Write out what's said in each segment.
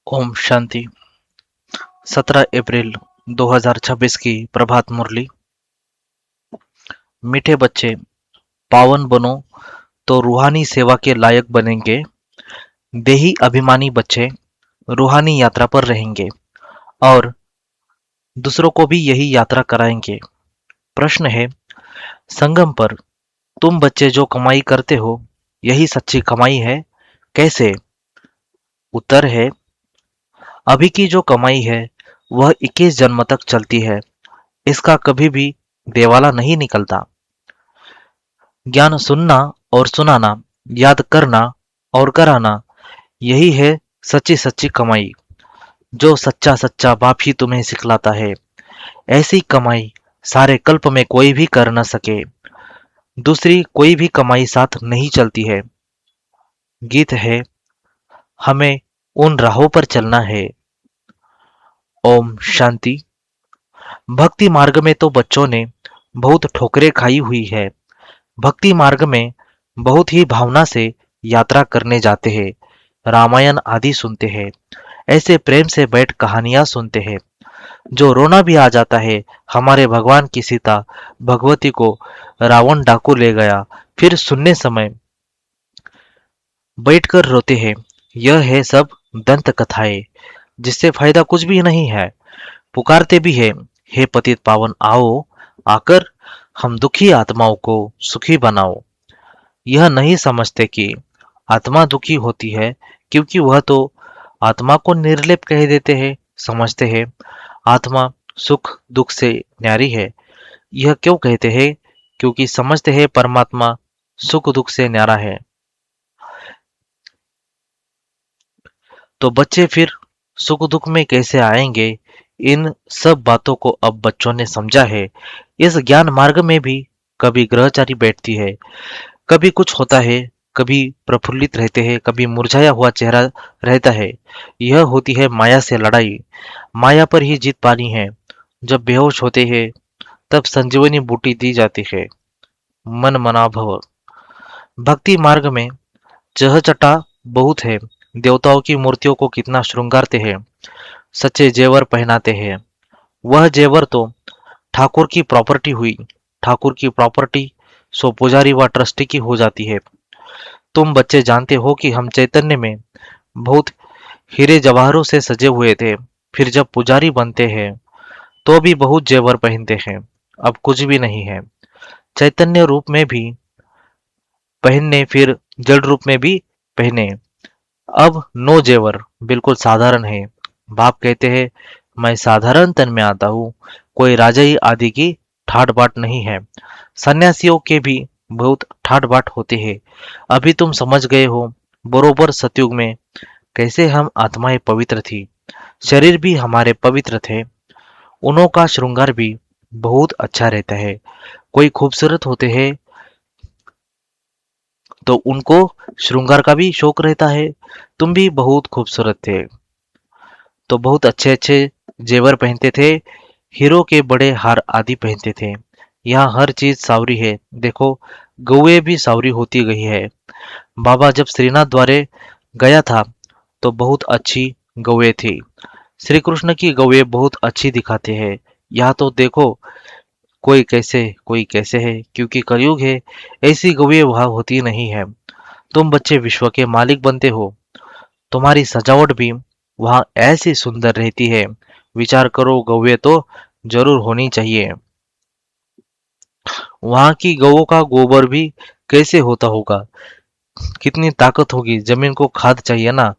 ओम शांति। 17 अप्रैल 2026 की प्रभात मुरली। मीठे बच्चे, पावन बनो तो रूहानी सेवा के लायक बनेंगे। देही अभिमानी बच्चे रूहानी यात्रा पर रहेंगे और दूसरों को भी यही यात्रा कराएंगे। प्रश्न है, संगम पर तुम बच्चे जो कमाई करते हो, यही सच्ची कमाई है? कैसे? उत्तर है, अभी की जो कमाई है वह 21 जन्म तक चलती है। इसका कभी भी देवाला नहीं निकलता। ज्ञान सुनना और सुनाना, याद करना और कराना, यही है सच्ची सच्ची कमाई, जो सच्चा सच्चा बाप ही तुम्हें सिखलाता है। ऐसी कमाई सारे कल्प में कोई भी कर न सके। दूसरी कोई भी कमाई साथ नहीं चलती है। गीत है, हमें उन राहों पर चलना है। ओम शांति। भक्ति मार्ग में तो बच्चों ने बहुत ठोकरें खाई हुई है। भक्ति मार्ग में बहुत ही भावना से यात्रा करने जाते हैं, रामायण आदि सुनते हैं, ऐसे प्रेम से बैठ कहानियां सुनते हैं, जो रोना भी आ जाता है। हमारे भगवान की सीता भगवती को रावण डाकू ले गया, फिर सुनने समय बैठकर रोते हैं। यह है सब दंत कथाएं, जिससे फायदा कुछ भी नहीं है। पुकारते भी है, हे पतित पावन आओ, आकर हम दुखी आत्माओं को सुखी बनाओ। यह नहीं समझते कि आत्मा दुखी होती है, क्योंकि वह तो आत्मा को निर्लेप कह देते हैं। समझते हैं आत्मा सुख दुख से न्यारी है। यह क्यों कहते हैं? क्योंकि समझते हैं परमात्मा सुख दुख से न्यारा है। तो बच्चे फिर सुख दुख में कैसे आएंगे? इन सब बातों को अब बच्चों ने समझा है। इस ज्ञान मार्ग में भी कभी ग्रहचारी बैठती है, कभी कुछ होता है, कभी प्रफुल्लित रहते हैं, कभी मुरझाया हुआ चेहरा रहता है। यह होती है माया से लड़ाई। माया पर ही जीत पानी है। जब बेहोश होते हैं तब संजीवनी बूटी दी जाती है। मन मना भव। भक्ति मार्ग में चहचटा बहुत है। देवताओं की मूर्तियों को कितना श्रृंगारते हैं, सच्चे जेवर पहनाते हैं। वह जेवर तो ठाकुर की प्रॉपर्टी हुई। ठाकुर की प्रॉपर्टी सो पुजारी व ट्रस्टी की हो जाती है। तुम बच्चे जानते हो कि हम चैतन्य में बहुत हीरे जवाहरों से सजे हुए थे। फिर जब पुजारी बनते हैं तो भी बहुत जेवर पहनते हैं। अब कुछ भी नहीं है। चैतन्य रूप में भी पहनने, फिर जड़ रूप में भी पहने। अब नो जेवर, बिल्कुल साधारण है। बाप कहते हैं, मैं साधारण तन में आता हूँ, कोई राजाई आदि की ठाट बाट नहीं है। सन्यासियों के भी बहुत ठाट बाट होते हैं। अभी तुम समझ गए हो बरोबर सतयुग में कैसे हम आत्माएं पवित्र थी, शरीर भी हमारे पवित्र थे। उनों का श्रृंगार भी बहुत अच्छा रहता है। कोई खूबसूरत होते हैं तो उनको श्रृंगार का भी शौक रहता है। तुम भी बहुत खूबसूरत थे तो बहुत अच्छे अच्छे जेवर पहनते थे, हीरो के बड़े हार आदि पहनते थे। यहाँ हर चीज सावरी है। देखो, गौए भी सावरी होती गई है। बाबा जब श्रीनाथ द्वारे गया था तो बहुत अच्छी गौए थी। श्री कृष्ण की गौए बहुत अच्छी दिखाते हैं। यहाँ तो देखो, कोई कैसे है, क्योंकि कलयुग है। ऐसी गौए वहां होती नहीं है। तुम बच्चे विश्व के मालिक बनते हो। तुम्हारी सजावट भी वहां ऐसी सुंदर रहती है। विचार करो, गौए तो जरूर होनी चाहिए। वहां की गौओं का गोबर भी कैसे होता होगा, कितनी ताकत होगी। जमीन को खाद चाहिए ना,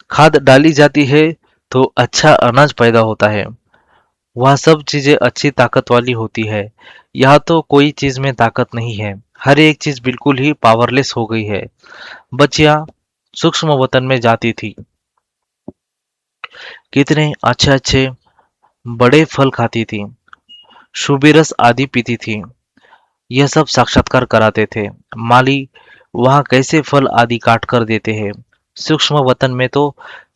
खाद डाली जाती है तो अच्छा अनाज पैदा होता है। वह सब चीजें अच्छी ताकत वाली होती है। यहाँ तो कोई चीज में ताकत नहीं है। हर एक चीज बिल्कुल ही पावरलेस हो गई है। बच्चियां सूक्ष्म वतन में जाती थी, कितने अच्छे अच्छे बड़े फल खाती थी, शुभी आदि पीती थी। यह सब साक्षात्कार कराते थे। माली वहां कैसे फल आदि काट कर देते हैं। सूक्ष्म वतन में तो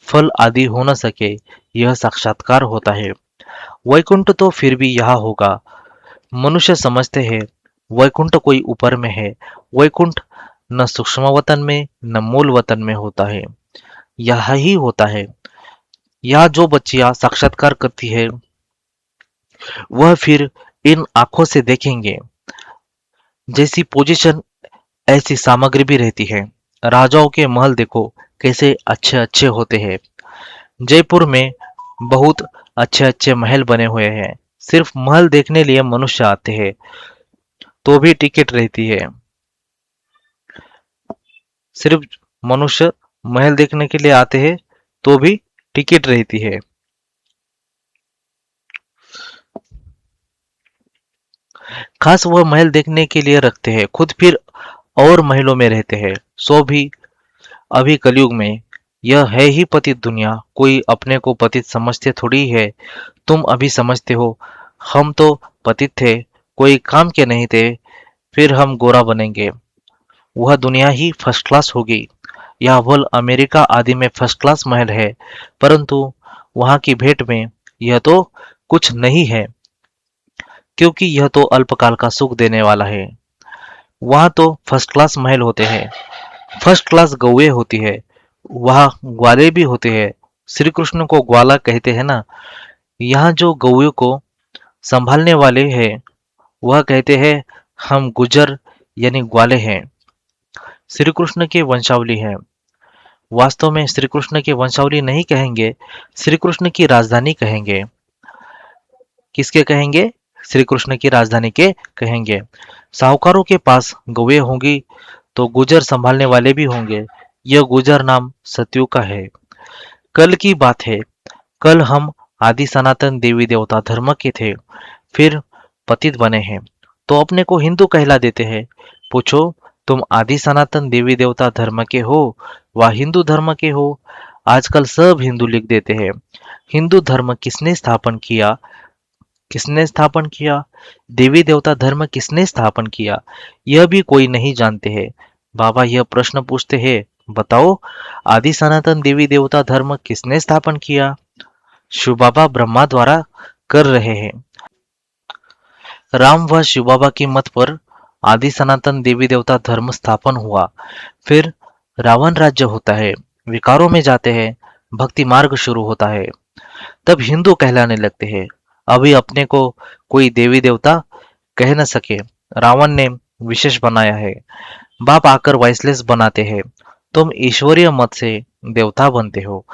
फल आदि हो न सके, यह साक्षात्कार होता है। वैकुंठ तो फिर भी यहाँ होगा। मनुष्य समझते हैं वैकुंठ कोई ऊपर में है। वैकुंठ न सूक्ष्म वतन में न मूल वतन में होता है। यही होता है। यहाँ जो बच्चियां साक्षात्कार करती है वह फिर इन आंखों से देखेंगे। जैसी पोजीशन ऐसी सामग्री भी रहती है। राजाओं के महल देखो कैसे अच्छे अच्छे होते हैं। जयपुर में बहुत अच्छे अच्छे महल बने हुए हैं। सिर्फ महल देखने लिए मनुष्य आते हैं तो भी टिकट रहती है। सिर्फ मनुष्य महल देखने के लिए आते हैं तो भी टिकट रहती है। खास वह महल देखने के लिए रखते हैं, खुद फिर और महलों में रहते हैं। सो भी अभी कलयुग में यह है ही पतित दुनिया। कोई अपने को पतित समझते थोड़ी है। तुम अभी समझते हो हम तो पतित थे, कोई काम के नहीं थे, फिर हम गोरा बनेंगे। वह दुनिया ही फर्स्ट क्लास होगी। यह भले अमेरिका आदि में फर्स्ट क्लास महल है, परंतु वहां की भेंट में यह तो कुछ नहीं है, क्योंकि यह तो अल्पकाल का सुख देने वाला है। वहां तो फर्स्ट क्लास महल होते हैं, फर्स्ट क्लास गौए होती है, वहां ग्वाले भी होते हैं। श्री कृष्ण को ग्वाला कहते हैं ना। यहाँ जो गौए को संभालने वाले हैं वह कहते हैं हम गुजर यानी ग्वाले हैं। श्री कृष्ण की वंशावली है। वास्तव में श्री कृष्ण की वंशावली नहीं कहेंगे, श्री कृष्ण की राजधानी कहेंगे। किसके कहेंगे? श्री कृष्ण की राजधानी के कहेंगे। साहूकारों के पास गौएं होंगी तो गुजर संभालने वाले भी होंगे। यह गुजर नाम सतयुग का है। कल की बात है। कल हम आदि सनातन देवी देवता धर्म के थे, फिर पतित बने हैं तो अपने को हिंदू कहला देते हैं। पूछो तुम आदि सनातन देवी देवता धर्म के हो व हिंदू धर्म के हो? आजकल सब हिंदू लिख देते हैं। हिंदू धर्म किसने स्थापन किया? किसने स्थापन किया? देवी देवता धर्म किसने स्थापन किया? यह भी कोई नहीं जानते हैं। बाबा यह प्रश्न पूछते हैं, बताओ आदि सनातन देवी देवता धर्म किसने स्थापन किया? शिव बाबा ब्रह्मा द्वारा कर रहे हैं। राम व शिव बाबा की मत पर आदि सनातन देवी देवता धर्म स्थापन हुआ। फिर रावण राज्य होता है, विकारों में जाते हैं, भक्ति मार्ग शुरू होता है, तब हिंदू कहलाने लगते हैं। अभी अपने को कोई देवी देवता कह न सके, रावण ने विशेष बनाया है। बाप आकर वाइसलेस बनाते हैं, तुम ईश्वरीय मत से देवता बनते हो।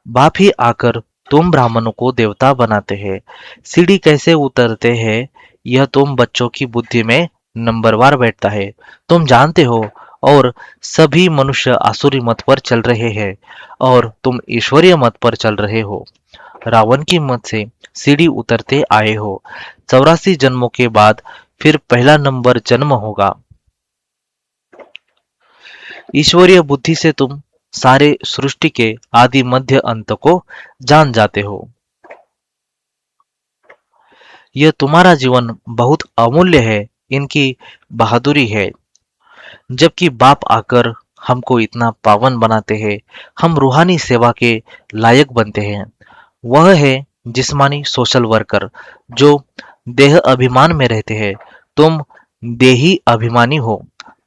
बाप ही आकर तुम ब्राह्मणों को देवता बनाते हैं। सीढ़ी कैसे उतरते हैं यह तुम बच्चों की बुद्धि में नंबरवार बैठता है, तुम जानते हो। और सभी मनुष्य आसुरी मत पर चल रहे हैं और तुम ईश्वरीय मत पर चल रहे हो। रावण की मत से सीढ़ी उतरते आए हो। 84 जन्मों के बाद फिर पहला नंबर जन्म होगा। ईश्वरीय बुद्धि से तुम सारे सृष्टि के आदि मध्य अंत को जान जाते हो। यह तुम्हारा जीवन बहुत अमूल्य है, इनकी बहादुरी है। जबकि बाप आकर हमको इतना पावन बनाते हैं, हम रूहानी सेवा के लायक बनते हैं। वह है जिस्मानी सोशल वर्कर जो देह अभिमान में रहते हैं। तुम देही अभिमानी हो।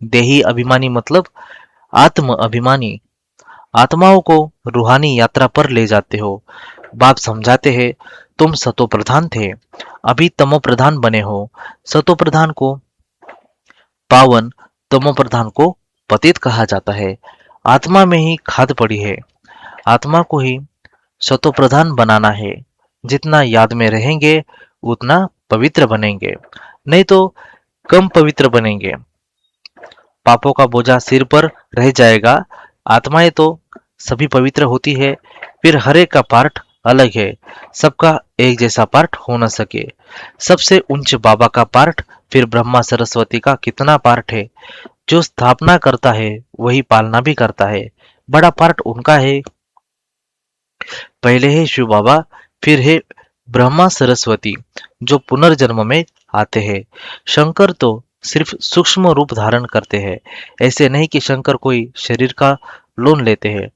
देही अभिमानी मतलब आत्म अभिमानी। आत्माओं को रूहानी यात्रा पर ले जाते हो। बाप समझाते हैं तुम सतो प्रधान थे, अभी तमो प्रधान बने हो। सतो प्रधान को पावन, तमो प्रधान को पतित कहा जाता है। आत्मा में ही खाद पड़ी है, आत्मा को ही सतो प्रधान बनाना है। जितना याद में रहेंगे उतना पवित्र बनेंगे, नहीं तो कम पवित्र बनेंगे। पापों का बोझा सिर पर रह जाएगा। आत्माएं तो सभी पवित्र होती है, फिर हर एक का पार्ट अलग है, सबका एक जैसा पार्ट हो न सके। सबसे उच्च बाबा का पार्ट, फिर ब्रह्मा सरस्वती का कितना पार्ट है। जो स्थापना करता है वही पालना भी करता है, बड़ा पार्ट उनका है। पहले है शिव बाबा, फिर है ब्रह्मा सरस्वती जो पुनर्जन्म में आते हैं। शंकर तो सिर्फ सूक्ष्म रूप धारण करते हैं। ऐसे नहीं कि शंकर कोई शरीर का लोन लेते हैं।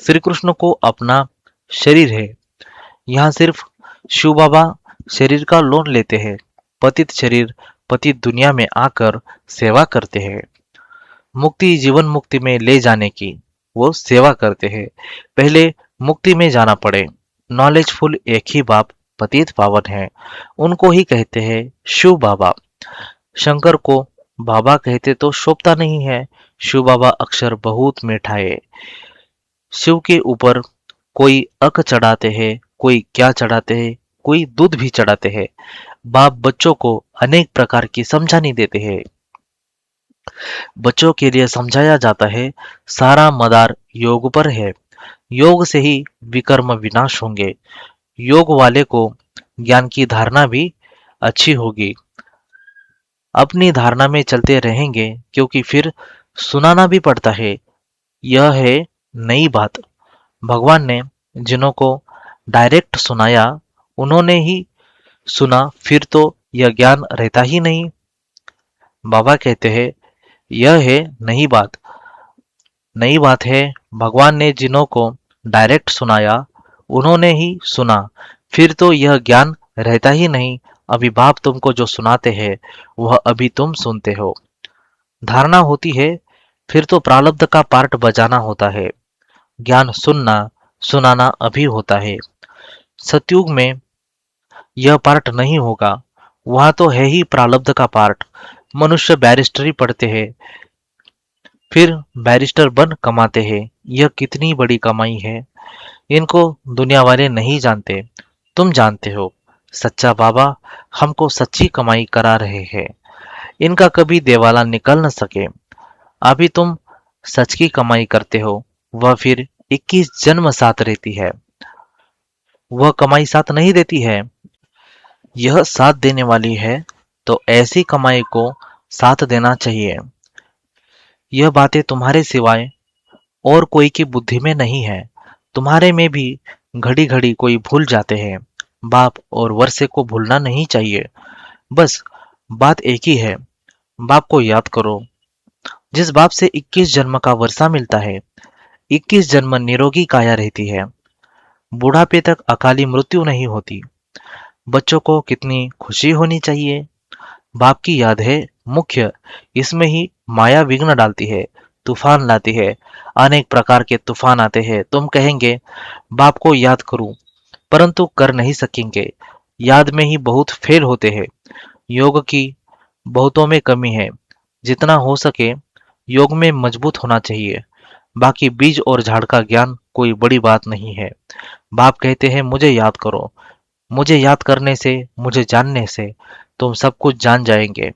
श्री कृष्ण को अपना शरीर है। यहाँ सिर्फ शिव बाबा शरीर का लोन लेते हैं। पतित शरीर पतित दुनिया में आकर सेवा करते हैं। मुक्ति जीवन मुक्ति में ले जाने की, वो सेवा करते हैं। पहले मुक्ति में जाना पड़े। नॉलेजफुल एक ही बाप पतित पावन है, उनको ही कहते हैं शिव बाबा। शंकर को बाबा कहते तो शोभता नहीं है। शिव बाबा अक्षर बहुत मीठा है। शिव के ऊपर कोई अक चढ़ाते हैं, कोई क्या चढ़ाते हैं, कोई दूध भी चढ़ाते हैं। बाप बच्चों को अनेक प्रकार की समझानी देते हैं। बच्चों के लिए समझाया जाता है सारा मदार योग पर है। योग से ही विकर्म विनाश होंगे। योग वाले को ज्ञान की धारणा भी अच्छी होगी। अपनी धारणा में चलते रहेंगे क्योंकि फिर सुनाना भी पड़ता है। यह है नई बात। भगवान ने जिन्हों को डायरेक्ट सुनाया उन्होंने ही सुना, फिर तो यह ज्ञान रहता ही नहीं। बाबा कहते हैं यह है नई बात। नई बात है, भगवान ने जिन्हों को डायरेक्ट सुनाया उन्होंने ही सुना, फिर तो यह ज्ञान रहता ही नहीं। अभी बाप तुमको जो सुनाते हैं वह अभी तुम सुनते हो। धारणा होती है, फिर तो प्रारब्ध का पार्ट बजाना होता है। ज्ञान सुनना सुनाना अभी होता है। सतयुग में यह पार्ट नहीं होगा। वहां तो है ही प्रारब्ध का पार्ट। मनुष्य बैरिस्टरी पढ़ते हैं, फिर बैरिस्टर बन कमाते हैं। यह कितनी बड़ी कमाई है। इनको दुनिया वाले नहीं जानते, तुम जानते हो। सच्चा बाबा हमको सच्ची कमाई करा रहे हैं। इनका कभी देवाला निकल न सके। अभी तुम सच की कमाई करते हो, वह फिर 21 जन्म साथ रहती है। वह कमाई साथ नहीं देती है। यह साथ देने वाली है तो ऐसी कमाई को साथ देना चाहिए। यह बातें तुम्हारे सिवाय और कोई की बुद्धि में नहीं है। तुम्हारे में भी घड़ी घड़ी कोई भूल जाते हैं। बाप और वर्षे को भूलना नहीं चाहिए। बस बात एक ही है, बाप को याद करो। जिस बाप से 21 जन्म का वर्षा मिलता है, 21 जन्म निरोगी काया रहती है, बुढ़ापे तक अकाली मृत्यु नहीं होती। बच्चों को कितनी खुशी होनी चाहिए। बाप की याद है मुख्य। इसमें ही माया विघ्न डालती है, तूफान लाती है। अनेक प्रकार के तूफान आते हैं। तुम कहेंगे बाप को याद करूं, परंतु कर नहीं सकेंगे। याद में ही बहुत फेल होते हैं। योग की बहुतों में कमी है। जितना हो सके योग में मजबूत होना चाहिए। बाकी बीज और झाड़ का ज्ञान कोई बड़ी बात नहीं है। बाप कहते हैं मुझे याद करो। मुझे याद करने से, मुझे जानने से तुम सब कुछ जान जाएंगे।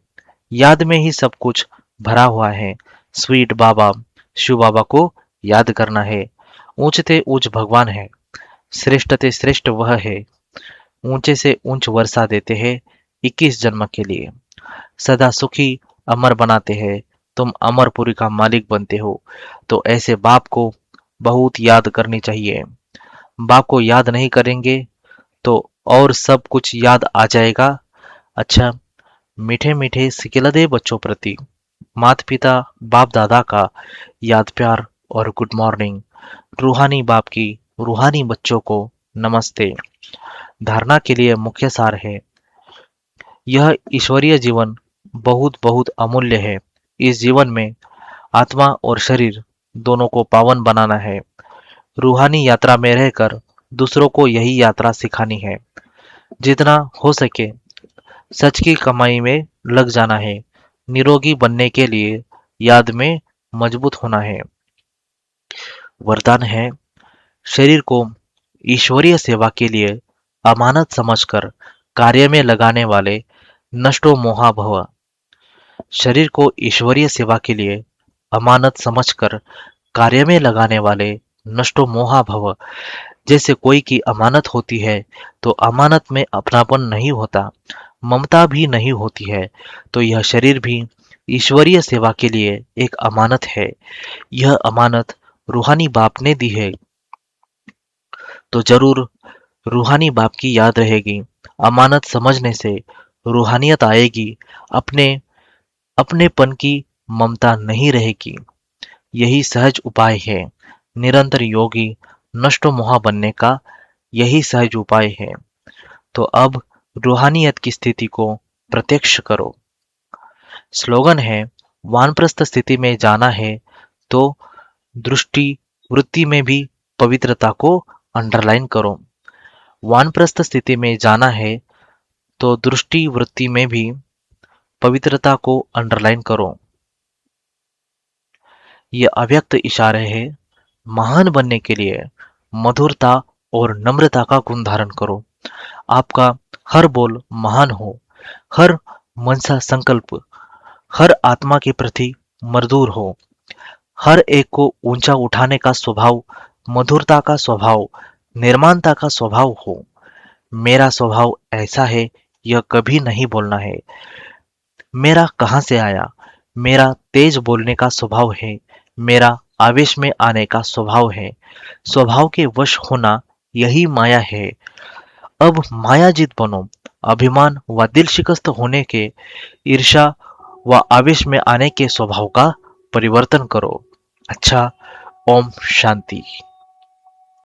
याद में ही सब कुछ भरा हुआ है। स्वीट बाबा शिव बाबा को याद करना है। ऊंचते ऊंच भगवान है, श्रेष्ठ ते श्रेष्ठ वह है। ऊंचे से ऊंच वर्षा देते हैं 21 जन्म के लिए। सदा सुखी अमर बनाते हैं। तुम अमरपुरी का मालिक बनते हो। तो ऐसे बाप को बहुत याद करनी चाहिए। बाप को याद नहीं करेंगे तो और सब कुछ याद आ जाएगा। अच्छा, मीठे मीठे सिकिलदे बच्चों प्रति माता पिता बाप दादा का याद प्यार और गुड मॉर्निंग। रूहानी बाप की रूहानी बच्चों को नमस्ते। धारणा के लिए मुख्य सार है, यह ईश्वरीय जीवन बहुत बहुत अमूल्य है। इस जीवन में आत्मा और शरीर दोनों को पावन बनाना है। रूहानी यात्रा में रहकर दूसरों को यही यात्रा सिखानी है। जितना हो सके सच की कमाई में लग जाना है। निरोगी बनने के लिए याद में मजबूत होना है। वरदान है, शरीर को ईश्वरीय सेवा के लिए अमानत समझकर कार्य में लगाने वाले नष्टो मोहा भव। शरीर को ईश्वरीय सेवा के लिए अमानत समझकर कार्य में लगाने वाले नष्टो मोहा भव। जैसे कोई की अमानत होती है तो अमानत में अपनापन नहीं होता, ममता भी नहीं होती है। तो यह शरीर भी ईश्वरीय सेवा के लिए एक अमानत है। यह अमानत रूहानी बाप ने दी है तो जरूर रूहानी बाप की याद रहेगी। अमानत समझने से रूहानियत आएगी। अपने अपनेपन की ममता नहीं रहेगी। यही सहज उपाय है। निरंतर योगी नष्टो मोहा बनने का यही सहज उपाय है। तो अब रूहानियत की स्थिति को प्रत्यक्ष करो। स्लोगन है, वानप्रस्थ स्थिति में जाना है तो दृष्टि वृत्ति में भी पवित्रता को अंडरलाइन करो। वानप्रस्थ स्थिति में जाना है तो दृष्टि वृत्ति में भी पवित्रता को अंडरलाइन करो। ये अव्यक्त इशारे हैं। महान बनने के लिए मधुरता और नम्रता का गुण धारण करो। आपका हर बोल महान हो, हर मनसा संकल्प, हर आत्मा के प्रति मधुर हो, हर एक को ऊंचा उठाने का स्वभाव, मधुरता का स्वभाव, निर्माणता का स्वभाव हो। मेरा स्वभाव ऐसा है, यह कभी नहीं बोलना है। मेरा कहाँ से आया? मेरा तेज बोलने का स्वभाव है। मेरा आवेश में आने का स्वभाव है। स्वभाव के वश होना यही माया है। अब मायाजित बनो। अभिमान व दिल शिकस्त होने के, ईर्ष्या व आवेश में आने के स्वभाव का परिवर्तन करो। अच्छा, ओम शांति।